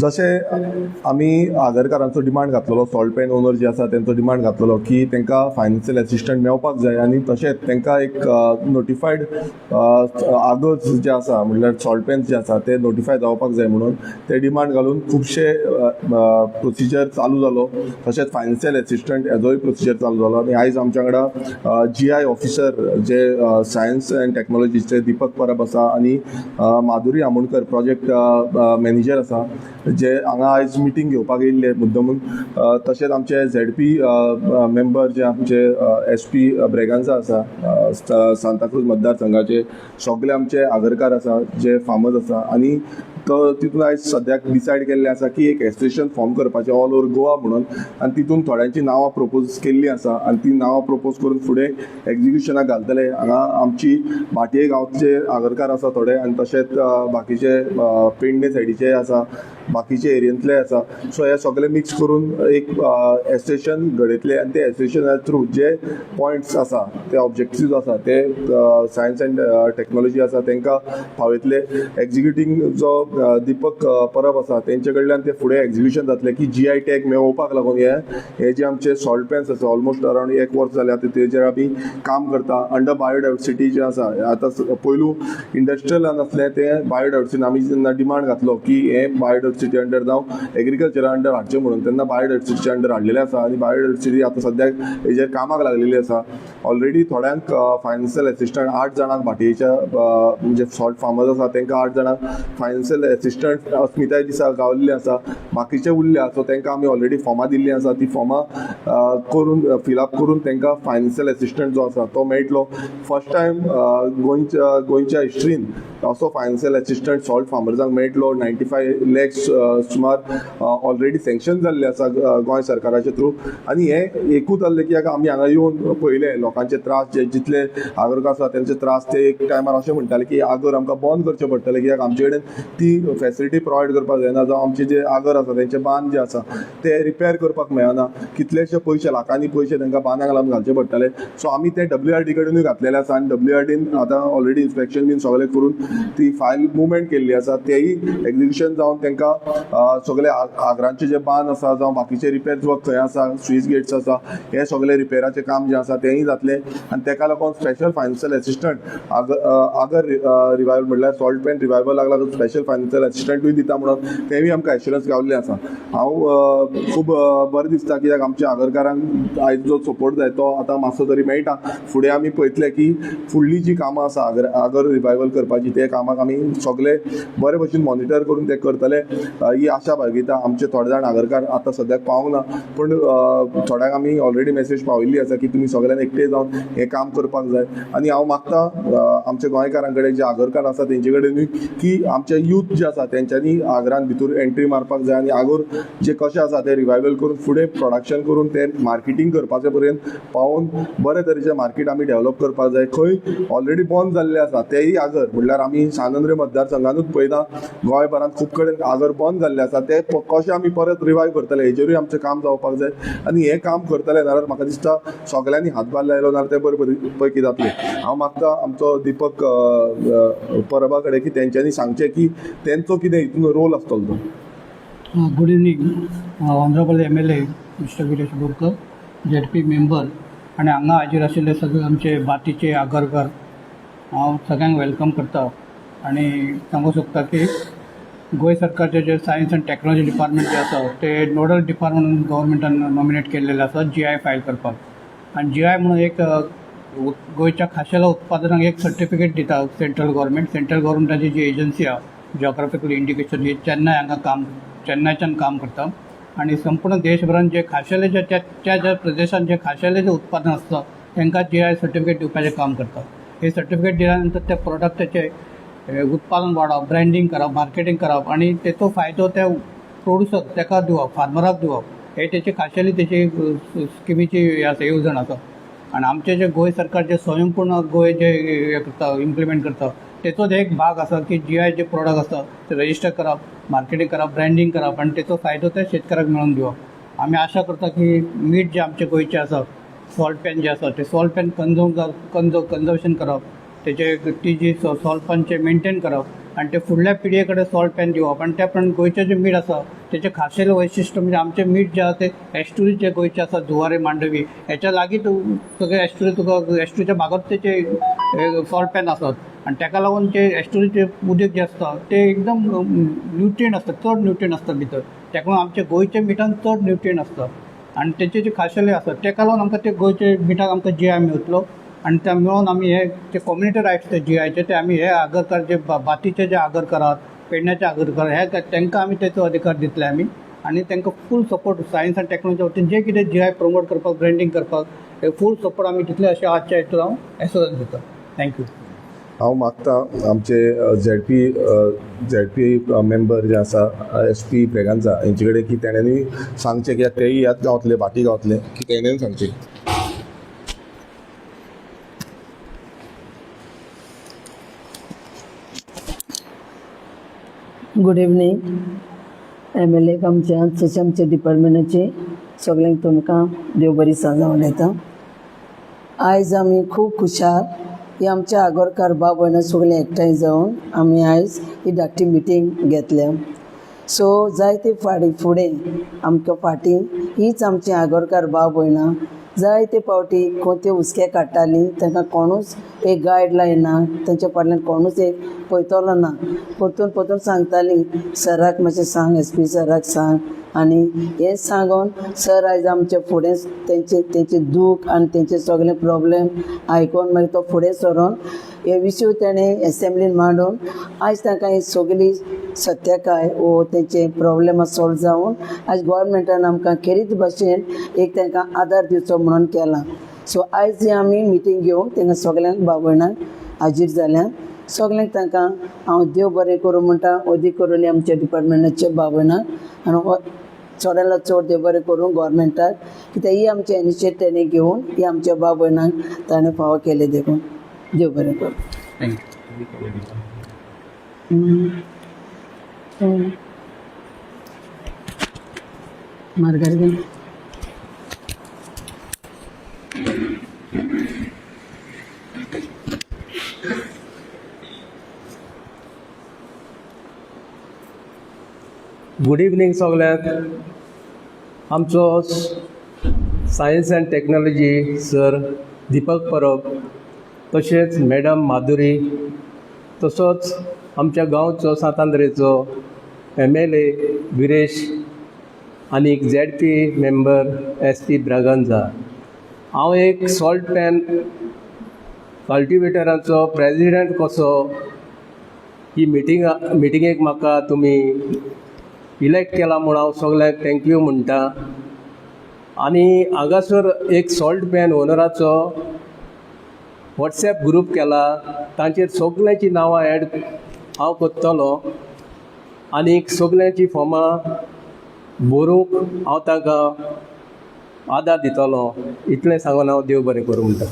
जशें आमी आगरकारांचो demand घातलेलो, salt pan owner जे आसा तेंचो डिमांड घातलेलो की तांकां फायनान्शियल एसिस्टंट मेळपाक जाय आनी तशेंच तांकां एक नोटिफायड आगर्स जे आसा म्हणल्यार सॉल्ट पॅन्स जे आसा ते नोटिफाय जावपाक जाय म्हणून ते डिमांड घालून खुबशे प्रोसिजर चालू जालो. तशेंच फायनान्शियल एसिस्टंट हेजोय प्रोसिजर चालू जालो आनी आयज आमच्या वांगडा GI ऑफिसर जे सायन्स एंड टेक्नॉलॉजीचे दीपक परब आसा आनी माधुरी आमोणकर प्रोजेक्ट मॅनेजर आसा जे हांगा आयज मिटींग घेवपाक येयल्ले मुद्दमून. तशेंच आमचे ZP मेंबर जे आमचे SP ब्रेगांजा आसा सांताक्रूज मतदारसंघाचे सगळे आमचे आगरकार आसा जे फार्मर्स आसा आनी तो तितून आयज सद्याक डिसायड केल्लें आसा की एक एसोसिएशन फॉर्म करपाचें ऑल ओवर गोवा म्हणून आनी तितून थोड्यांची नांवां प्रपोज केल्लीं आसा आनी ती नांवां प्रपोज करून फुडें एग्जिक्युशनाक घालतले. हांगा आमची भाटये गांवचे आगरकार आसा थोडे आनी तशेंच बाकीचे पेडणे सायडीचे आसा, बाकीचे एरियेंतले आसा. सो हे सगळे मिक्स करून एक एसोसिएशन घडयतले आनी ते एसोसिएशना थ्रू जे पॉयंट्स आसा ते ऑब्जेक्टिव्स आसा ते सायन्स एंड टेक्नॉलॉजी आसा तांकां पावयतले. एग्जिक्युटींग जो दीपक परब आसा तेंचे कडल्यान ते फुडें एग्जिक्युशन जातले की GI टॅग मेळोवपाक लागून हे जे आमचे सॉल्ट पॅन्स आसा ऑलमोस्ट अरावंड 1 वर्स जालें आतां तेजेर आमी काम करता. अंडर बायोडायवर्सिटी जे आसा आतां पयलू इंडस्ट्रियलान आसलें ते बायोडायवर्सिटीन आमी जेन्ना डिमांड घातलो की हे बायोडायवर्सिटी अंडर जावं एग्रीकल्चरा अंडर हाडचें म्हणून तेन्ना बायोडायवर्सिटीच्या अंडर हाडलेलें आसा आनी बायोडायवर्सिटी आतां सद्याक हेजेर कामाक लागलेली आसा. ऑलरेडी थोड्यांक फायनान्शियल एसिस्टंट 8 जाणांक भाटयेच्या म्हणजे सॉल्ट फार्मर्स आसा तांकां 8 जाणांक फायनान्शियल एसिस्टंट अस्मिताय दिसा गावल्ले आसा. बाकीचे उरल्या सो तांकां आमी ऑलरेडी फॉर्मां दिल्लीं आसा. ती फॉर्मां करून फिलअप करून तांकां फायनान्शियल एसिस्टंट जो आसा तो मेळटलो. फर्स्ट टायम गोंयच्या हिस्ट्रीन असो फायनान्शियल एसिस्टंट सॉल्ट फार्मर्सांक मेळटलो. 95 lakhs सुमार ऑलरेडी सँक्शन जाल्ले आसा गोंय सरकाराचे थ्रू आनी हे एकूच जाल्ले कित्याक आमी हांगा येवन पळयले लोकांचे त्रास जे जितले आगरकार आसा तेंचे त्रास. ते एक टायमार अशें म्हणटाले की आगर आमकां बंद करचें पडटलें कित्याक आमचे कडेन ती फॅसिलिटी प्रोवायड करपाक जायना जावं आमचे जे आगर आसा तेंचे बांद जे आसा ते रिपेर करपाक मेळना. कितलेशे पयशे लाखांनी पयशे तांकां बांदाक लावन घालचे पडटले. सो आमी ते WRD कडेनूय घातलेले आसा आनी WRDन आतां ऑलरेडी इन्स्पेक्शन बीन सगळें करून ती फायल मुवमेंट केल्ली आसा. तेयी एग्जिक्युशन जावन तांकां सगळे आगरांचे जे बांद आसा जावं बाकीचे रिपेर्स वर्क खंय आसा, स्विच गेट्स आसा, हे सगळे रिपेराचें काम जें आसा तेंय जातलें आनी ताका लागून स्पेशल फायनान्शियल एसिस्टंट आगर रिवायवल म्हणल्यार सॉल्ट पॅन रिवायवलाक लागून स्पेशल फायनान्शियल एसिस्टंटूय दिता म्हणून तेवूय आमकां एश्युरन्स गावल्लें आसा. हांव खूब बरें दिसता कित्याक आमच्या आगरकारांक आयज जो सपोर्ट जाय तो आतां मातसो तरी मेळटा. फुडें आमी पळयतले की फुडलीं जी कामां आसा आगर रिवायवल करपाची ते कामाक आमी सगळे बरे भशेन मॉनिटर करून ते करतले ही आशा बाळगिता. आमचे थोडे जाण आगरकार आतां सद्याक पावूंक ना पूण थोड्यांक आमी ऑलरेडी मेसेज पावयल्ली आसा की तुमी सगळ्यांनी एकठांय जावन हें काम करपाक जाय. आनी हांव मागता आमच्या गोंयकारां कडेन जे आगरकार आसा तेंचे कडेनूय की आमचे यूथ जे आसा तेंच्यांनी आगरान भितर एंट्री मारपाक जाय आनी आगोर जे कशें आसा ते रिवायवल करून फुडें प्रोडक्शन करून ते मार्केटींग करपाचे पर्यंत पावून बरे तरेचें मार्केट आमी डेव्हलप करपाक जाय. खंय ऑलरेडी बंद जाल्ले आसा तेयी आगर म्हणल्यार आमी सांगेंद्रे मतदारसंघानूच पळयता गोंयभरांत खूब कडेन आगर बंद जाल्ले आसा ते कशें आमी परत रिवायव करतले हेजेरूय आमचें काम जावपाक जाय. आनी हें काम करतले जाल्यार म्हाका दिसता सगळ्यांनी हातभार लायलो जाल्यार ते बरे पैकी जातले. हांव मागता आमचो दीपक परबा कडेन की तेंच्यांनी सांगचें की तेंचो कितें हितून रोल आसतलो तो. Good evening honourable MLA mister Girish Borkar, ZP member आनी हांगा हाजीर आशिल्ले सगळे आमचे बातीचे आगरकार हांव सगळ्यांक वेलकम करता. आनी सांगूं सोदता की गोंय सरकारचे जे सायन्स एंड टेक्नॉलॉजी डिपार्टमेंट जे आसा ते नोडल डिपार्टमेंट गव्हर्मेंटान नॉमिनेट केल्लेले आसा GI फायल करपाक. आनी GI म्हणून एक गोंयच्या खाशेल्या उत्पादनाक एक सर्टिफिकेट दिता सेंट्रल गव्हर्मेंटाची जी एजन्सी आहा जिओग्राफिकल इंडिकेशन ही चेन्नयच्यान काम करता. आनी संपूर्ण देशभरान जे खाशेले त्या ज्या प्रदेशांत जे खाशेले जे उत्पादन आसता तांकां GI सर्टिफिकेट दिवपाचें काम करता. हे सर्टिफिकेट दिल्या नंतर त्या प्रोडक्टाचे उत्पादन वाडप, ब्रँडींग करप, मार्केटींग करप आनी तेचो फायदो त्या प्रोड्युसर ताका दिवप, फार्मराक दिवप हे तेची खाशेली तेची स्किमीची येवजण आसा. आनी आमचे जे गोंय सरकार जे स्वयंपूर्ण गोंय जे हे करता इम्प्लिमेंट करता तेचोच एक भाग आसा की GI जे प्रोडक्ट आसा ते रजिस्टर करप, मार्केटींग करप, ब्रँडींग करप आनी तेचो फायदो त्या शेतकाराक मेळोवन दिवप. आमी आशा करता की मीठ जे आमचे गोंयचे आसा सॉल्ट पॅन जे आसा ते सॉल्ट पॅन कन्जर्वेशन करप, तेचे ती जी सॉल्ट पॅनचे मेंटेन करप आनी ते फुडल्या पिळये कडेन सॉल्ट पॅन दिवप. आनी त्या प्रमाणे गोंयचें जें मीठ आसा तेचें खाशेलें वैशिश्ट्य म्हणजे आमचें मीठ जें आसा तें एस्टुरी जे गोंयचे आसा जुवारी मांडवी हेच्या लागीं सगळे एस्टुरी तुका एस्टुरीच्या भागात तेचे सॉल्ट पॅन आसात आनी ताका लागून ते एस्टुरीचे उदक जें आसता तें एकदम न्युट्रियन आसता, चड न्युट्रियन आसता भितर. ताका लागून आमच्या गोंयच्या मिठान चड न्युट्रियन आसता आनी तेचे जे खाशेले आसात ताका लागून आमकां ते गोंयचे मिठाक आमकां GI मेळटलो. आनी त्या मेळोन आमी हे जे कम्युनिटी रायट्स ते GIचे ते आमी हे आगरकार जे बातीचे जे आगरकार आहात, पेडण्याचे आगरकार हे तांकां आमी तेचो अधिकार दितले आमी आनी तांकां फूल सपोर्ट सायन्स आनी टॅक्नोलॉजी वतीन जे कितें GI प्रमोट करपाक ब्रँडींग करपाक हे फूल सपोर्ट आमी दितले अशें आजच्या हेतून हांव एश्योरन्स दिता. थँक्यू. हांव मागतां आमचे झेडपी मेंबर जे आसा SP ब्रेगांजा हेंचे कडेन की तेणेंनी सांगचें कित्याक तेय ह्याच गांवतले भाटी गांवतले की तेणेन सांगचें. Good evening. MLA आमच्या डिपार्टमेंटाचे सगळ्यांक तुमकां देव बरी सांजा उलयता. आयज आमी खूब खुशाल ही आमच्या आगोरकार भाव भयणां सगळीं एकठांय जावन आमी आयज ही धाकटी मिटींग घेतल्या. सो जायते फुडें आमकां फाटीं हीच आमची आगोरकार भाव भयणां जायते फावटी कोणते हुस्के काडटालीं तांकां कोणूच एक गायडलायन ना, तांच्या फाटल्यान कोणूच एक पळयतलो ना. परतून सांगतालीं सराक मातशें सांग, SP सराक सांग. आनी हें सांगून सर आयज आमचे फुडें तेंचें दूख आनी तेंचे सगळे प्रॉब्लेम आयकून मागीर तो फुडें सरोन हे विशय ताणें एसेंब्लीन मांडून आयज तांकां ही सगळी सत्याकाय वो तेंचे प्रॉब्लेम सॉल्व जावन आयज गोवोरमेंटान आमकां खेरीत भाशेन एक तांकां आदार दिवचो म्हणून केला. सो आयज जी आमी मिटींग घेवन तांकां सगळ्यांक भाव भयणांक हाजीर जाल्यात. सगळ्यांक तांकां हांव देव बरें करूं म्हणटा. अदीक करून आमच्या डिपार्टमेंटाचे भाव भयणांक आनी चडांतलो चड देव बरें करूं गोवोरमेंटाक कित्याक ही आमचे इनिशिएटीव तेणें घेवन ही आमच्या भाव भयणांक ताणें फावो केले देखून देव बरें करूं. मार्गारीन गुड इवनिंग सगळ्यांक. आमचो science and technology sir Deepak Parab, तशेंच मॅडम माधुरी, तसोच आमच्या गांवचो सातांद्रेचो MLA विरेश आनी ZP मेंबर SP ब्रागांजा. हांव एक सॉल्ट पॅन कल्टिवेटरांचो प्रेजिडेंट कसो ही मिटिंगेक म्हाका तुमी इलेक्ट केला म्हूण हांव सगळ्यांक थँक्यू म्हणटा. आनी हांगासर एक सॉल्ट पॅन ओनराचो WhatsApp ग्रूप केला, तांचेर सगळ्यांची नांवां ॲड हांव करतलों आनी सगळ्यांची फॉर्मां भरूंक हांव तांकां आदार दितलों. इतलें सांगून हांव देव बरें करूं म्हणटा.